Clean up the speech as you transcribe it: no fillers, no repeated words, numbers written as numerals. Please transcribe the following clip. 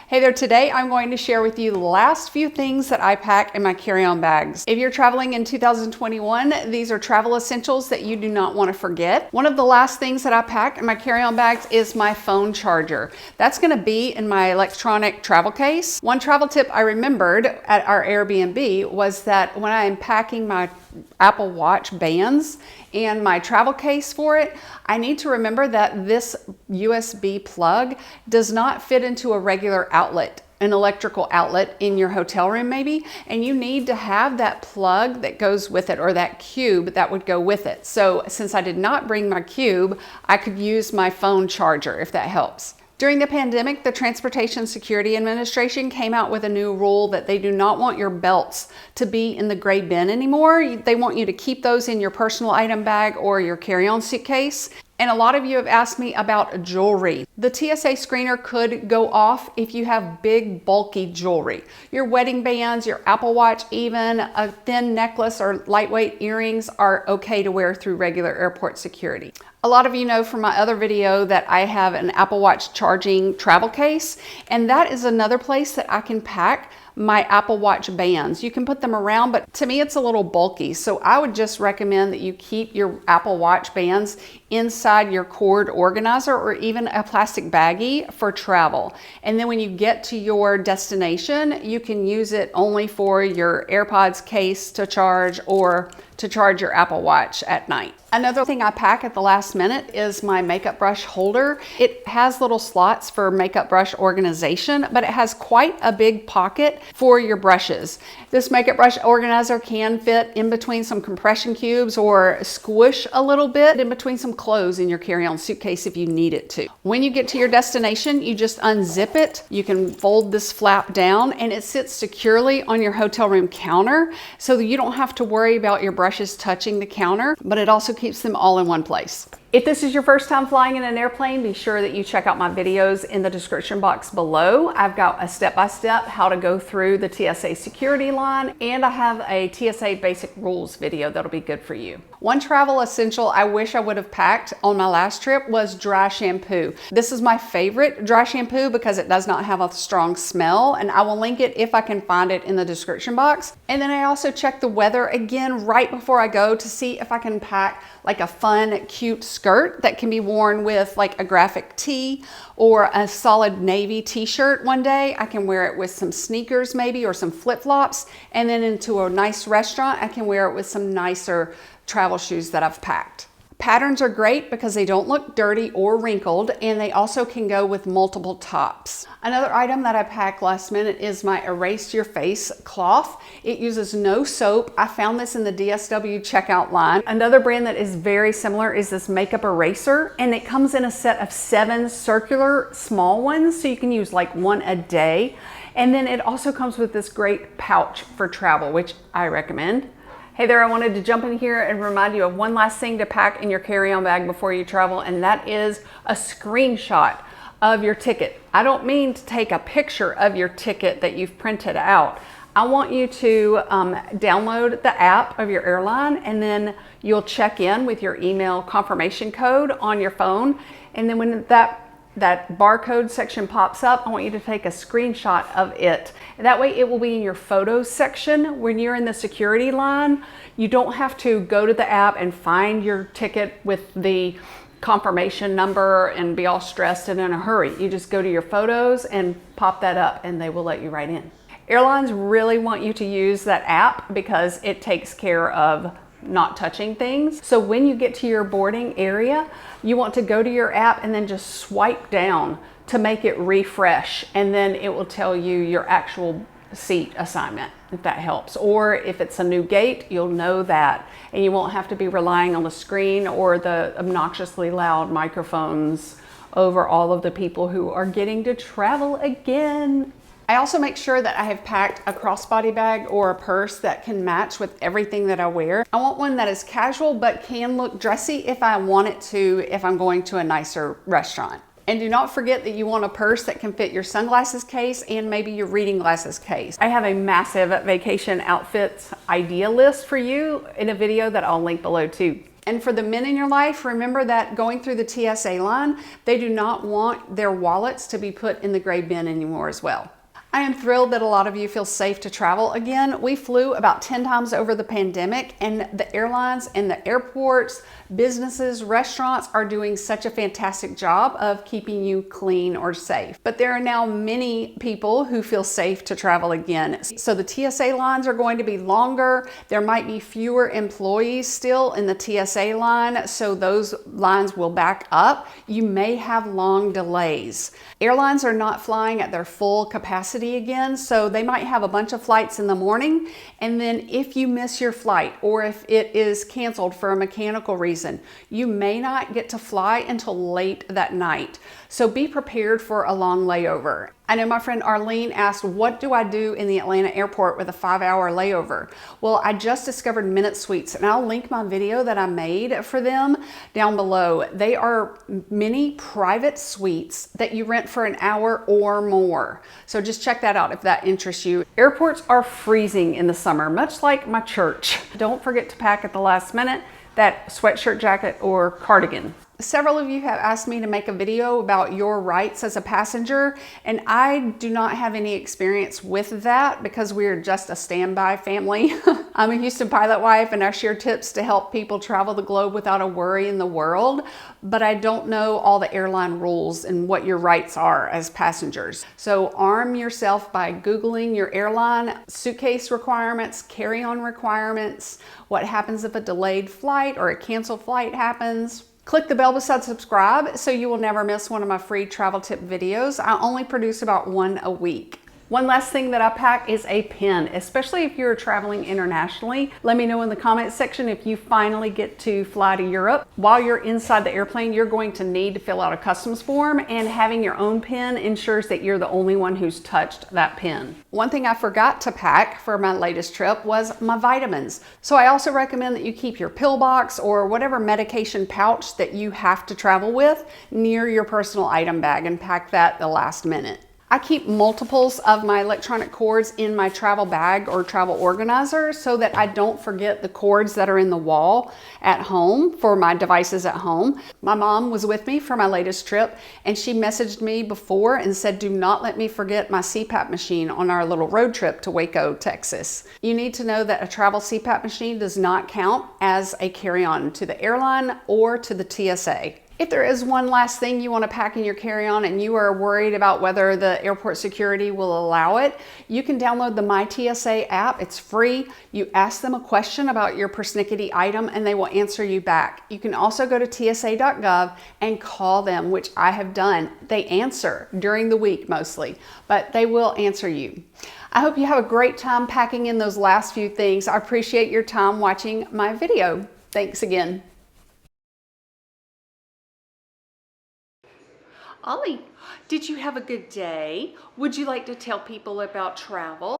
Hey there, today I'm going to share with you the last few things that I pack in my carry-on bags. If you're traveling in 2021, these are travel essentials that you do not want to forget. One of the last things that I pack in my carry-on bags is my phone charger. That's going to be in my electronic travel case. One travel tip I remembered at our Airbnb was that when I am packing my Apple Watch bands and my travel case for it, I need to remember that this USB plug does not fit into a regular outlet, an electrical outlet in your hotel room maybe, and you need to have that plug that goes with it, or that cube that would go with it. So since I did not bring my cube, I could use my phone charger if that helps. During the pandemic, the Transportation Security Administration came out with a new rule that they do not want your belts to be in the gray bin anymore. They want you to keep those in your personal item bag or your carry-on suitcase. And a lot of you have asked me about jewelry. The TSA screener could go off if you have big, bulky jewelry. Your wedding bands, your Apple Watch, even a thin necklace or lightweight earrings are okay to wear through regular airport security. A lot of you know from my other video that I have an Apple Watch charging travel case, and that is another place that I can pack my Apple Watch bands. You can put them around, but to me it's a little bulky. So I would just recommend that you keep your Apple Watch bands inside your cord organizer or even a plastic baggie for travel. And then when you get to your destination, you can use it only for your AirPods case to charge or to charge your Apple Watch at night. Another thing I pack at the last minute is my makeup brush holder. It has little slots for makeup brush organization, but it has quite a big pocket for your brushes. This makeup brush organizer can fit in between some compression cubes or squish a little bit in between some clothes in your carry-on suitcase if you need it to. When you get to your destination, you just unzip it. You can fold this flap down and it sits securely on your hotel room counter so that you don't have to worry about your brushes touching the counter, but it also keeps them all in one place. If this is your first time flying in an airplane, be sure that you check out my videos in the description box below. I've got a step-by-step how to go through the TSA security line, and I have a TSA basic rules video that'll be good for you. One travel essential I wish I would have packed on my last trip was dry shampoo. This is my favorite dry shampoo because it does not have a strong smell, and I will link it if I can find it in the description box. And then I also check the weather again right before I go to see if I can pack like a fun, cute skirt that can be worn with like a graphic tee or a solid navy t-shirt one day. I can wear it with some sneakers maybe or some flip-flops, and then into a nice restaurant I can wear it with some nicer travel shoes that I've packed. Patterns are great because they don't look dirty or wrinkled, and they also can go with multiple tops. Another item that I packed last minute is my Erase Your Face cloth. It uses no soap. I found this in the DSW checkout line. Another brand that is very similar is this makeup eraser, and it comes in a set of 7 circular small ones, so you can use like one a day. And then it also comes with this great pouch for travel, which I recommend. Hey there, I wanted to jump in here and remind you of one last thing to pack in your carry-on bag before you travel, and that is a screenshot of your ticket. I don't mean to take a picture of your ticket that you've printed out. I want you to download the app of your airline, and then you'll check in with your email confirmation code on your phone. And then when that barcode section pops up, I want you to take a screenshot of it. That way it will be in your photos section. When you're in the security line, you don't have to go to the app and find your ticket with the confirmation number and be all stressed and in a hurry. You just go to your photos and pop that up, and they will let you right in. Airlines really want you to use that app because it takes care of not touching things. So when you get to your boarding area, you want to go to your app and then just swipe down to make it refresh, and then it will tell you your actual seat assignment, if that helps. Or if it's a new gate, you'll know that, and you won't have to be relying on the screen or the obnoxiously loud microphones over all of the people who are getting to travel again. I also make sure that I have packed a crossbody bag or a purse that can match with everything that I wear. I want one that is casual but can look dressy if I want it to, if I'm going to a nicer restaurant. And do not forget that you want a purse that can fit your sunglasses case and maybe your reading glasses case. I have a massive vacation outfits idea list for you in a video that I'll link below too. And for the men in your life, remember that going through the TSA line, they do not want their wallets to be put in the gray bin anymore as well. I am thrilled that a lot of you feel safe to travel again. We flew about 10 times over the pandemic, and the airlines and the airports, businesses, restaurants are doing such a fantastic job of keeping you clean or safe. But there are now many people who feel safe to travel again. So the TSA lines are going to be longer. There might be fewer employees still in the TSA line, so those lines will back up. You may have long delays. Airlines are not flying at their full capacity again, so they might have a bunch of flights in the morning, and then if you miss your flight or if it is canceled for a mechanical reason, you may not get to fly until late that night. So be prepared for a long layover. I know my friend Arlene asked, what do I do in the Atlanta airport with a 5-hour layover? Well, I just discovered Minute Suites, and I'll link my video that I made for them down below. They are mini private suites that you rent for an hour or more. So just check that out if that interests you. Airports are freezing in the summer, much like my church. Don't forget to pack at the last minute that sweatshirt, jacket, or cardigan. Several of you have asked me to make a video about your rights as a passenger, and I do not have any experience with that because we're just a standby family. I'm a Houston pilot wife, and I share tips to help people travel the globe without a worry in the world, but I don't know all the airline rules and what your rights are as passengers. So arm yourself by Googling your airline suitcase requirements, carry-on requirements, what happens if a delayed flight or a canceled flight happens. Click the bell beside subscribe so you will never miss one of my free travel tip videos. I only produce about one a week. One last thing that I pack is a pen, especially if you're traveling internationally. Let me know in the comments section if you finally get to fly to Europe. While you're inside the airplane, you're going to need to fill out a customs form, and having your own pen ensures that you're the only one who's touched that pen. One thing I forgot to pack for my latest trip was my vitamins. So I also recommend that you keep your pill box or whatever medication pouch that you have to travel with near your personal item bag and pack that the last minute. I keep multiples of my electronic cords in my travel bag or travel organizer so that I don't forget the cords that are in the wall at home for my devices at home. My mom was with me for my latest trip, and she messaged me before and said, do not let me forget my CPAP machine on our little road trip to Waco, Texas. You need to know that a travel CPAP machine does not count as a carry-on to the airline or to the TSA. If there is one last thing you want to pack in your carry-on and you are worried about whether the airport security will allow it, you can download the My TSA app. It's free. You ask them a question about your persnickety item and they will answer you back. You can also go to tsa.gov and call them, which I have done. They answer during the week mostly, but they will answer you. I hope you have a great time packing in those last few things. I appreciate your time watching my video. Thanks again. Ollie, did you have a good day? Would you like to tell people about travel?